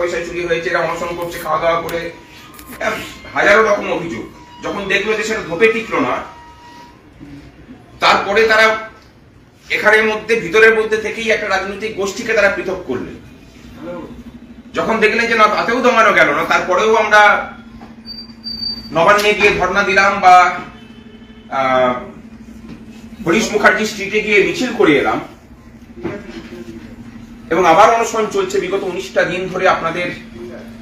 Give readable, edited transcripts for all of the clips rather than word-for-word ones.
পয়সা চুরি হয়েছে, এরা অনশন করছে খাওয়া দাওয়া করে, হাজারো রকম অভিযোগ। যখন দেখলো যে সেটা ধোপে টিকলো না, তারপরে তারা এখানের মধ্যে ভিতরের মধ্যে থেকেই একটা রাজনৈতিক গোষ্ঠীকে তারা পৃথক করলেন। যখন দেখলেন যে না তাতেও দমানো গেল না, তারপরেও আমরা নবান্নে গিয়ে ধর্ণা দিলাম বা হরিশ মুখার্জি স্ট্রিটে গিয়ে মিছিল করে এলাম, এবং আবার অনশন চলছে বিগত 19টা দিন ধরে। আপনাদের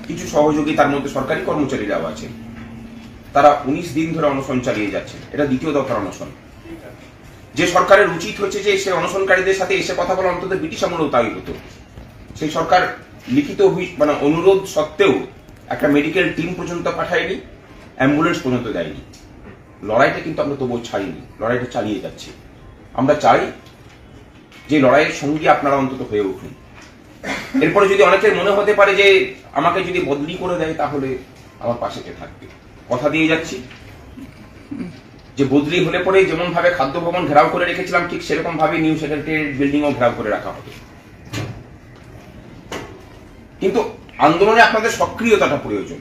কিছু সহযোগী, তার মধ্যে সরকারি কর্মচারীরাও আছে, তারা 19 দিন ধরে অনশন চালিয়ে যাচ্ছে। এটা দ্বিতীয় দফার অনশন। যে সরকারের উচিত হচ্ছে যে সে অনশনকারীদের সাথে এসে কথা বলা, অন্তত ব্রিটিশ আমলেও তাই হতো, সেই সরকার লিখিত অনুরোধ সত্ত্বেও একটা মেডিকেল টিম পর্যন্ত পাঠায়নি, অ্যাম্বুলেন্স পর্যন্ত দেয়নি। লড়াইটা কিন্তু আমরা তবুও ছাড়িনি, লড়াইটা চালিয়ে যাচ্ছি। আমরা চাই যে লড়াইয়ের সঙ্গী আপনারা অন্তত হয়ে উঠুন। এরপরে যদি অনেকের মনে হতে পারে যে আমাকে যদি বদলি করে দেয় তাহলে আমার পাশে কে থাকবে, কথা দিয়ে যাচ্ছি যে বদলি হলে পরে যেমন ভাবে খাদ্য ভবন ঘেরাও করে রেখেছিলাম, ঠিক সেরকম ভাবে নিউ সেক্রেটারিয়েট বিল্ডিং ও ঘেরাও করে রাখা হবে। কিন্তু আন্দোলনে আপনাদের সক্রিয়তাটা প্রয়োজন।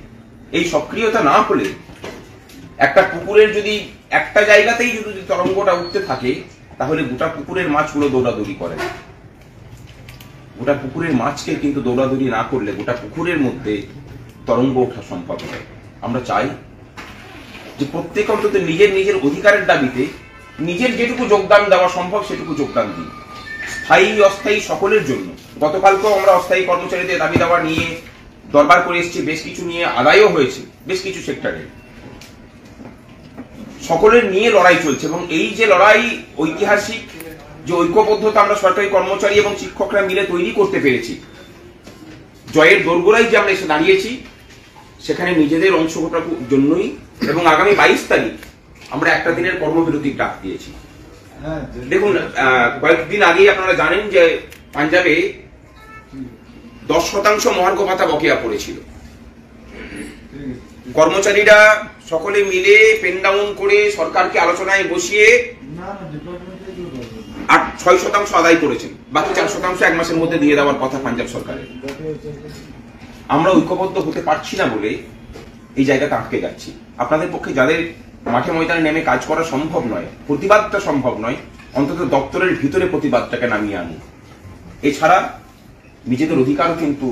এই সক্রিয়তা না হলে একটা পুকুরের যদি একটা জায়গাতেই যদি তরঙ্গটা উঠতে থাকে, তাহলে গোটা পুকুরের মাছগুলো দৌড়াদৌড়ি করে। গোটা পুকুরের মাছকে কিন্তু দৌড়াদৌড়ি না করলে গোটা পুকুরের মধ্যে তরঙ্গ ওঠা সম্ভব নয়। আমরা চাই যে প্রত্যেক অন্তত নিজের নিজের অধিকারের দাবিতে নিজের যেটুকু যোগদান দেওয়া সম্ভব সেটুকু যোগদান দিই, স্থায়ী অস্থায়ী সকলের জন্য। গতকালকেও আমরা অস্থায়ী কর্মচারীদের দাবি দাওয়া নিয়ে দরবার করে এসেছি, বেশ কিছু নিয়ে আদায়ও হয়েছে, বেশ কিছু সেক্টরে। সকলের নিয়ে লড়াই চলছে, এবং এই যে লড়াই, ঐতিহাসিক যে ঐক্যবদ্ধতা আমরা সরকারি কর্মচারী এবং শিক্ষকরা মিলে তৈরি করতে পেরেছি, জয়ের দোরগোড়ায় যে আমরা এসে দাঁড়িয়েছি, সেখানে নিজেদের অংশগ্রহণের জন্যই। এবং আগামী 22 তারিখ আমরা একটা দিনের কর্মবিরতির ডাক দিয়েছি। দেখুন, কয়েকদিন আগেই আপনারা জানেন যে পাঞ্জাবে 10% মহার্ঘ ভাতা বকেয়া পড়েছিল। কর্মচারীরা সকলে মিলে পেন ডাউন করে সরকারকে আলোচনায় বসিয়ে 6% আদায় করেছেন, বাকি 4% 1 মাসের মধ্যে দিয়ে দেওয়ার কথা পাঞ্জাব সরকারের। আমরা ঐক্যবদ্ধ হতে পারছি না বলে এই জায়গাটা আটকে যাচ্ছি। আপনাদের পক্ষে যাদের মাঠে ময়দানে নেমে কাজ করা সম্ভব নয়, প্রতিবাদটা সম্ভব নয়, অন্তত দপ্তরের ভিতরে প্রতিবাদটাকে নামিয়ে আনুন। এছাড়া নিজেদের অধিকারও কিন্তু,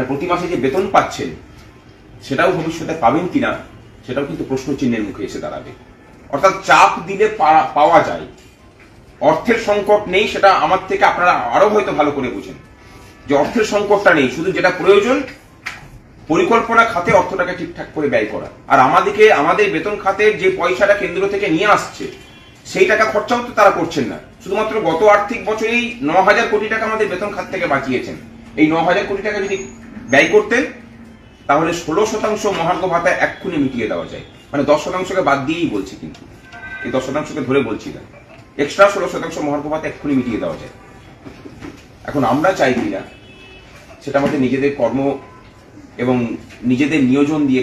প্রতি মাসে যে বেতন পাচ্ছেন সেটাও ভবিষ্যতে পাবেন কিনা সেটাও কিন্তু প্রশ্ন চিহ্নের মুখে এসে দাঁড়াবে। অর্থাৎ চাপ দিলে পাওয়া যায়, অর্থের সংকট নেই, সেটা আমার থেকে আপনারা আরো হয়তো ভালো করে বুঝেন যে অর্থের সংকটটা নেই, শুধু যেটা প্রয়োজন পরিকল্পনা খাতে অর্থটাকে ঠিকঠাক করে ব্যয় করা। আর আমাদের বেতন খাতের যে পয়সাটা কেন্দ্র থেকে নিয়ে আসছে সেই টাকা খরচাও তো তারা করছেন না। শুধুমাত্র গত আর্থিক বছরেই 9,000 কোটি টাকা আমাদের বেতন খাত থেকে বাঁচিয়েছেন। এই 9,000 কোটি টাকা যদি ব্যয় করতেন তাহলে 16% মহার্ঘ ভাতা এক্ষুনি মিটিয়ে দেওয়া যায়। 10%কে বাদ দিয়েই বলছি, কিন্তু এই 10%কে ধরে বলছি না, এক্সট্রা 16% মহার্ঘ ভাতা এক্ষুনি মিটিয়ে দেওয়া যায়। এখন আমরা চাই কিনা সেটা আমাদের নিজেদের কর্ম এবং নিজেদের নিয়োজন দিয়ে